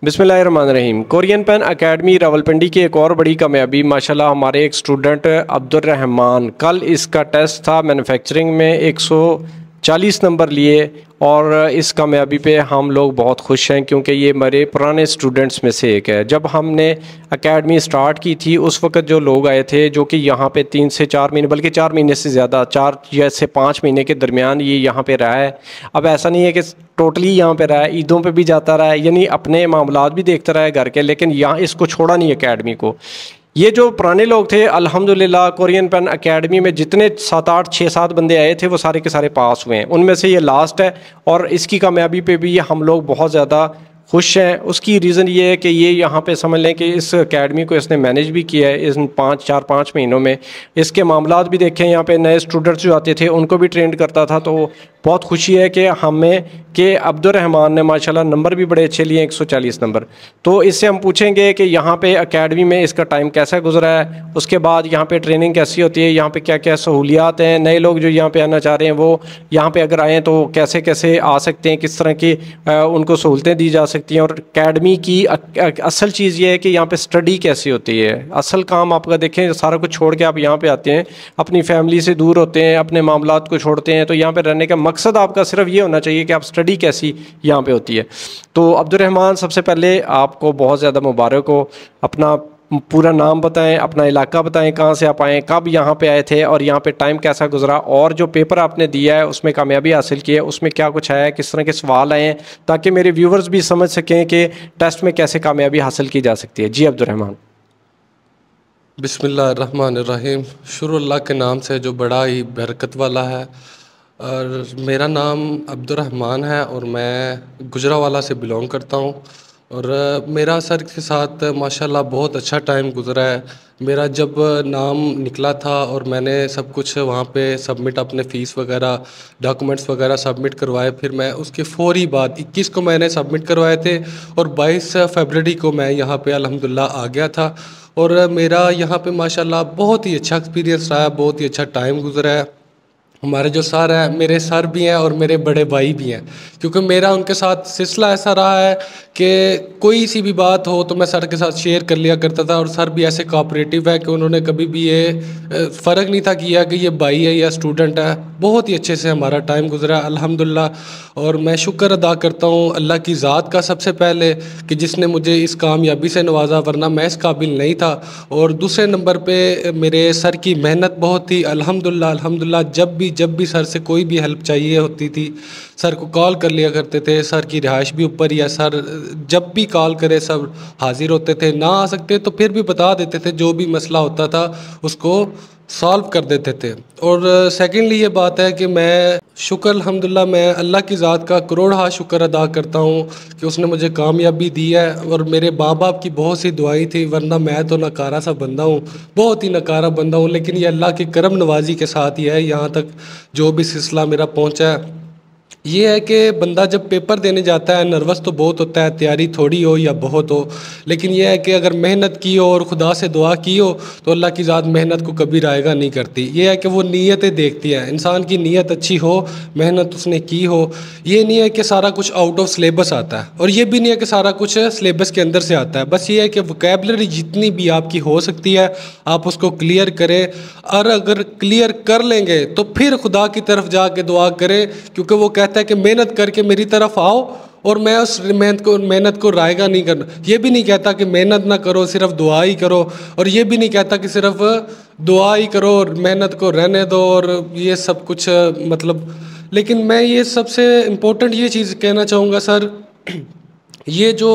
बिस्मिल्लाहिर्रहमानिर्रहीम। Korean pen academy Rawalpindi की एक और बड़ी कामयाबी माशाल्लाह, हमारे एक स्टूडेंट अब्दुर्रहमान, कल इसका टेस्ट था मैन्युफैक्चरिंग में 140 नंबर लिए और इस कामयाबी पे हम लोग बहुत खुश हैं क्योंकि ये मेरे पुराने स्टूडेंट्स में से एक है। जब हमने एकेडमी स्टार्ट की थी उस वक्त जो लोग आए थे, जो कि यहाँ पे 3 से 4 महीने, बल्कि 4 महीने से ज़्यादा, 4 या से 5 महीने के दरमियान ये यहाँ पे रहा है। अब ऐसा नहीं है कि टोटली यहाँ पे रहा है, ईदों पे भी जाता रहा है, यानी अपने मामलात भी देखता रहा है घर के, लेकिन यहाँ इसको छोड़ा नहीं एकेडमी को। ये जो पुराने लोग थे, अल्हम्दुलिल्लाह कोरियन पेन एकेडमी में जितने 7 8 6 7 बंदे आए थे वो सारे के सारे पास हुए हैं। उनमें से ये लास्ट है और इसकी कामयाबी पे भी हम लोग बहुत ज़्यादा खुश हैं। उसकी रीज़न ये है कि ये यहाँ पे समझ लें कि इस एकेडमी को इसने मैनेज भी किया है इन 5 महीनों में। इसके मामलात भी देखें, यहाँ पे नए स्टूडेंट्स जो आते थे उनको भी ट्रेंड करता था, तो बहुत खुशी है कि हमें कि अब्दुर्रहमान ने माशाल्लाह नंबर भी बड़े अच्छे लिए, 140 नंबर। तो इससे हम पूछेंगे कि यहाँ पे एकेडमी में इसका टाइम कैसा गुजरा है, उसके बाद यहाँ पे ट्रेनिंग कैसी होती है, यहाँ पे क्या क्या सहूलियात हैं, नए लोग जो यहाँ पे आना चाह रहे हैं वो यहाँ पे अगर आएँ तो कैसे कैसे आ सकते हैं, किस तरह की उनको सहूलतें दी जा सकती हैं। और एकेडमी की असल चीज़ ये है कि यहाँ पे स्टडी कैसी होती है। असल काम आपका देखें, सारा कुछ छोड़ के आप यहाँ पे आते हैं, अपनी फैमिली से दूर होते हैं, अपने मामलात को छोड़ते हैं, तो यहाँ पे रहने का मकसद आपका सिर्फ ये होना चाहिए कि आप स्टडी कैसी यहाँ पे होती है। तो अब्दुर्रहमान, सबसे पहले आपको बहुत ज़्यादा मुबारक हो। अपना पूरा नाम बताएं, अपना इलाका बताएं, कहाँ से आप आए, कब यहाँ पे आए थे और यहाँ पे टाइम कैसा गुजरा, और जो पेपर आपने दिया है उसमें कामयाबी हासिल की है उसमें क्या कुछ आया है, किस तरह के सवाल आए हैं, ताकि मेरे व्यूवर्स भी समझ सकें कि टेस्ट में कैसे कामयाबी हासिल की जा सकती है। जी अब्दुर्रहमान। बिस्मिल्लाहिर्रहमानिर्रहीम। शुरू अल्लाह के नाम से जो बड़ा ही बरकत वाला है। और मेरा नाम अब्दुर्रहमान है और मैं गुजरावाला से बिलोंग करता हूँ। और मेरा सर के साथ माशाल्लाह बहुत अच्छा टाइम गुजरा है। मेरा जब नाम निकला था और मैंने सब कुछ वहाँ पे सबमिट, अपने फ़ीस वगैरह, डॉक्यूमेंट्स वगैरह सबमिट करवाए, फिर मैं उसके फ़ौरी बाद 21 को मैंने सबमिट करवाए थे और 22 फरवरी को मैं यहाँ पे अल्हम्दुलिल्लाह आ गया था। और मेरा यहाँ पे माशाल्लाह बहुत ही अच्छा एक्सपीरियंस रहा है, बहुत ही अच्छा टाइम गुजरा है। हमारे जो सर हैं, मेरे सर भी हैं और मेरे बड़े भाई भी हैं, क्योंकि मेरा उनके साथ सिलसिला ऐसा रहा है कि कोई सी भी बात हो तो मैं सर के साथ शेयर कर लिया करता था। और सर भी ऐसे कोऑपरेटिव है कि उन्होंने कभी भी ये फ़र्क नहीं था किया कि ये भाई है या स्टूडेंट है। बहुत ही अच्छे से हमारा टाइम गुजरा अल्हम्दुलिल्लाह। और मैं शुक्र अदा करता हूँ अल्लाह की ज़ात का सबसे पहले कि जिसने मुझे इस कामयाबी से नवाजा, वरना मैं इस काबिल नहीं था। और दूसरे नंबर पे मेरे सर की मेहनत बहुत थी अल्हम्दुलिल्लाह। अल्हम्दुलिल्लाह जब भी सर से कोई भी हेल्प चाहिए होती थी, सर को कॉल कर लिया करते थे। सर की रिहाइश भी ऊपर ही है, सर जब भी कॉल करे सब हाजिर होते थे। ना आ सकते तो फिर भी बता देते थे, जो भी मसला होता था उसको सॉल्व कर देते थे। और सेकेंडली ये बात है कि मैं शुक्र अल्हम्दुलिल्लाह, मैं अल्लाह की ज़ात का करोड़ हाथ शुक्र अदा करता हूँ कि उसने मुझे कामयाबी दी है। और मेरे माँ बाप की बहुत सी दुआई थी, वरना मैं तो नकारा सा बंदा हूँ, बहुत ही नकारा बंदा हूँ। लेकिन ये अल्लाह की करम नवाजी के साथ ही है यहाँ तक जो भी सिलसिला मेरा पहुँचा है। ये है कि बंदा जब पेपर देने जाता है, नर्वस तो बहुत होता है, तैयारी थोड़ी हो या बहुत हो, लेकिन यह है कि अगर मेहनत की हो और खुदा से दुआ की हो तो अल्लाह की ज़ात मेहनत को कभी रायगा नहीं करती। ये है कि वो नीयतें देखती है, इंसान की नीयत अच्छी हो, मेहनत उसने की हो। ये नहीं है कि सारा कुछ आउट ऑफ सिलेबस आता है और ये भी नहीं है कि सारा कुछ सिलेबस के अंदर से आता है। बस ये है कि वोकैबलरी जितनी भी आपकी हो सकती है आप उसको क्लियर करें, और अगर क्लियर कर लेंगे तो फिर खुदा की तरफ जाके दुआ करें, क्योंकि वो कहता है कि मेहनत करके मेरी तरफ आओ और मैं उस मेहनत को रायगा नहीं करना। ये भी नहीं कहता कि मेहनत ना करो, सिर्फ दुआ ही करो, और ये भी नहीं कहता कि सिर्फ दुआ ही करो और मेहनत को रहने दो और ये सब कुछ मतलब। लेकिन मैं ये सबसे इम्पोर्टेंट ये चीज़ कहना चाहूँगा सर, ये जो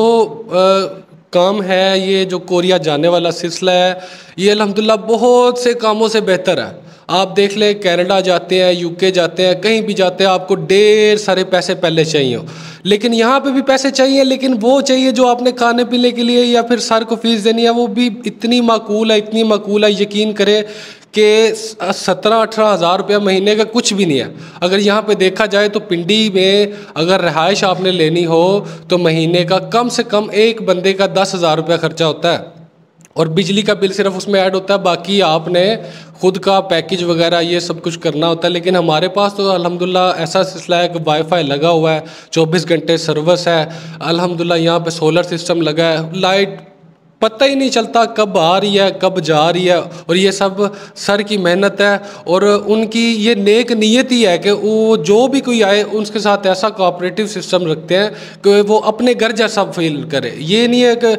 काम है, ये जो कोरिया जाने वाला सिलसिला है, ये अल्हम्दुलिल्लाह बहुत से कामों से बेहतर है। आप देख लें, कनाडा जाते हैं, यूके जाते हैं, कहीं भी जाते हैं, आपको ढेर सारे पैसे पहले चाहिए हो, लेकिन यहाँ पे भी पैसे चाहिए, लेकिन वो चाहिए जो आपने खाने पीने के लिए या फिर सर को फीस देनी है, वो भी इतनी माकूल है, इतनी माकूल है, यकीन करें कि 17-18 हज़ार रुपया महीने का कुछ भी नहीं है। अगर यहाँ पे देखा जाए तो पिंडी में अगर रिहाइश आपने लेनी हो तो महीने का कम से कम एक बंदे का 10,000 रुपया खर्चा होता है। और बिजली का बिल सिर्फ उसमें ऐड होता है, बाकी आपने खुद का पैकेज वगैरह ये सब कुछ करना होता है। लेकिन हमारे पास तो अल्हम्दुलिल्लाह ऐसा सिलसिला है कि वाईफाई लगा हुआ है, 24 घंटे सर्विस है अल्हम्दुलिल्लाह। यहाँ पे सोलर सिस्टम लगा है, लाइट पता ही नहीं चलता कब आ रही है कब जा रही है। और ये सब सर की मेहनत है और उनकी ये नेक नीयत ही है कि वो जो भी कोई आए उसके साथ ऐसा कोऑपरेटिव सिस्टम रखते हैं कि वो अपने घर जैसा फील करे। ये नहीं है कि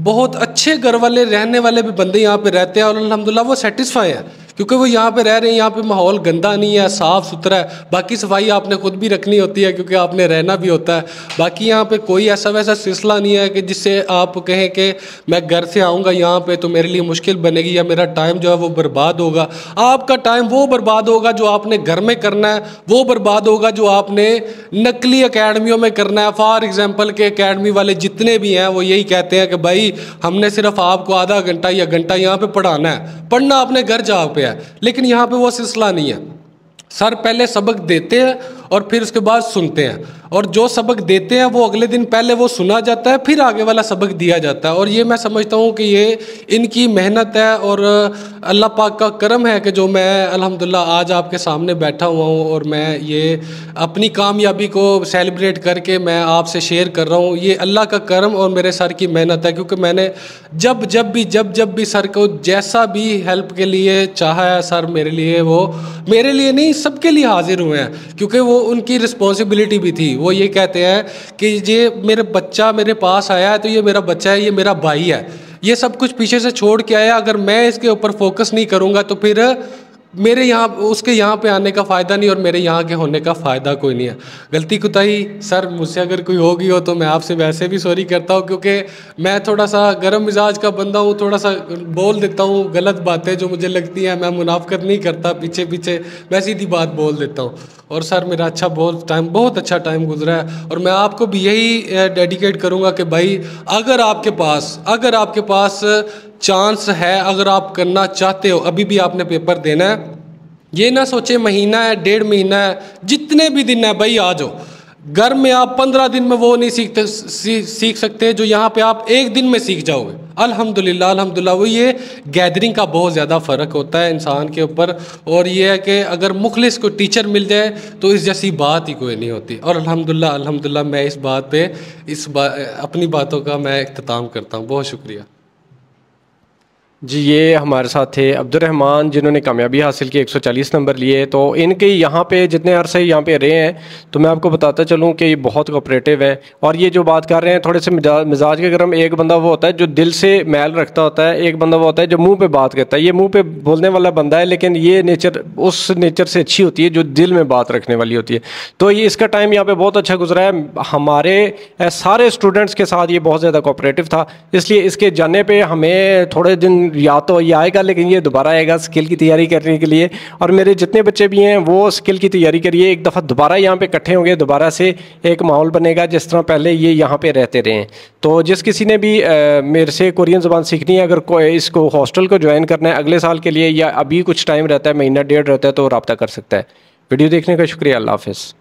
बहुत अच्छे घर वाले रहने वाले भी बंदे यहाँ पे रहते हैं और अल्हम्दुलिल्लाह वो सेटिस्फाई है क्योंकि वो यहाँ पे रह रहे हैं, यहाँ पे माहौल गंदा नहीं है, साफ़ सुथरा है। बाकी सफाई आपने खुद भी रखनी होती है क्योंकि आपने रहना भी होता है। बाकी यहाँ पे कोई ऐसा वैसा सिलसिला नहीं है कि जिससे आप कहें कि मैं घर से आऊँगा यहाँ पे तो मेरे लिए मुश्किल बनेगी या मेरा टाइम जो है वो बर्बाद होगा। आपका टाइम वो बर्बाद होगा जो आपने घर में करना है, वो बर्बाद होगा जो आपने नकली अकेडमियों में करना है। फॉर एग्जाम्पल के अकेडमी वाले जितने भी हैं वो यही कहते हैं कि भाई हमने सिर्फ आपको आधा घंटा या घंटा यहाँ पे पढ़ाना है, पढ़ना अपने घर जा पे है। लेकिन यहाँ पे वो सिलसिला नहीं है। सर पहले सबक देते हैं और फिर उसके बाद सुनते हैं, और जो सबक देते हैं वो अगले दिन पहले वो सुना जाता है फिर आगे वाला सबक दिया जाता है। और ये मैं समझता हूँ कि ये इनकी मेहनत है और अल्लाह पाक का करम है कि जो मैं अल्हम्दुलिल्लाह आज आपके सामने बैठा हुआ हूँ और मैं ये अपनी कामयाबी को सेलिब्रेट करके मैं आपसे शेयर कर रहा हूँ। ये अल्लाह का करम और मेरे सर की मेहनत है क्योंकि मैंने जब भी सर को जैसा भी हेल्प के लिए चाहा है, सर मेरे लिए वो मेरे लिए नहीं सबके लिए हाजिर हुए हैं क्योंकि वो उनकी रिस्पॉन्सिबिलिटी भी थी। वो ये कहते हैं कि ये मेरे बच्चा मेरे पास आया है तो ये मेरा बच्चा है, ये मेरा भाई है, ये सब कुछ पीछे से छोड़ के आया। अगर मैं इसके ऊपर फोकस नहीं करूँगा तो फिर मेरे यहाँ उसके यहाँ पे आने का फ़ायदा नहीं और मेरे यहाँ के होने का फ़ायदा कोई नहीं है। गलती कोताही सर मुझसे अगर कोई होगी हो तो मैं आपसे वैसे भी सॉरी करता हूँ क्योंकि मैं थोड़ा सा गर्म मिजाज का बंदा हूँ, थोड़ा सा बोल देता हूँ गलत बातें जो मुझे लगती हैं। मैं मुनाफकत नहीं करता, पीछे पीछे मैं सीधी बात बोल देता हूँ। और सर मेरा बहुत अच्छा टाइम गुजरा है और मैं आपको भी यही डेडिकेट करूँगा कि भाई अगर आपके पास चांस है, अगर आप करना चाहते हो, अभी भी आपने पेपर देना है, ये ना सोचे महीना है 1.5 महीना है, जितने भी दिन है भाई आ जाओ। घर में आप 15 दिन में वो नहीं सीख सकते जो यहाँ पे आप 1 दिन में सीख जाओगे। अल्हम्दुलिल्लाह वो ये गैदरिंग का बहुत ज़्यादा फ़र्क होता है इंसान के ऊपर। और ये है कि अगर मुखलिस को टीचर मिल जाए तो इस जैसी बात ही कोई नहीं होती। और अल्हम्दुलिल्लाह मैं इस बात पे अपनी बातों का मैं इख्तिताम करता हूँ। बहुत शुक्रिया जी। ये हमारे साथ थे अब्दुर्रहमान जिन्होंने कामयाबी हासिल की, 140 नंबर लिए। तो इनके यहाँ पे जितने अरसे यहाँ पे रहे हैं तो मैं आपको बताता चलूँ कि ये बहुत कोऑपरेटिव है। और ये जो बात कर रहे हैं थोड़े से मिजाज के गर्म, एक बंदा वो होता है जो दिल से मैल रखता होता है, एक बंदा वो होता है जो मुंह पे बात करता है। ये मुंह पे बोलने वाला बंदा है लेकिन ये नेचर उस नेचर से अच्छी होती है जो दिल में बात रखने वाली होती है। तो ये इसका टाइम यहाँ पर बहुत अच्छा गुजरा है। हमारे सारे स्टूडेंट्स के साथ ये बहुत ज़्यादा कोऑपरेटिव था, इसलिए इसके जाने पर हमें थोड़े दिन या तो ये आएगा लेकिन ये दोबारा आएगा स्किल की तैयारी करने के लिए। और मेरे जितने बच्चे भी हैं वो स्किल की तैयारी करिए, एक दफ़ा दोबारा यहाँ पे इकट्ठे होंगे, दोबारा से एक माहौल बनेगा जिस तरह पहले ये यहाँ पे रहते रहे। तो जिस किसी ने भी मेरे से कोरियन ज़बान सीखनी है, अगर कोई इसको हॉस्टल को ज्वाइन करना है अगले साल के लिए या अभी कुछ टाइम रहता है, महीना 1.5 रहता है, तो रब्ता कर सकता है। वीडियो देखने का शुक्रिया। अल्लाह हाफ़िज़।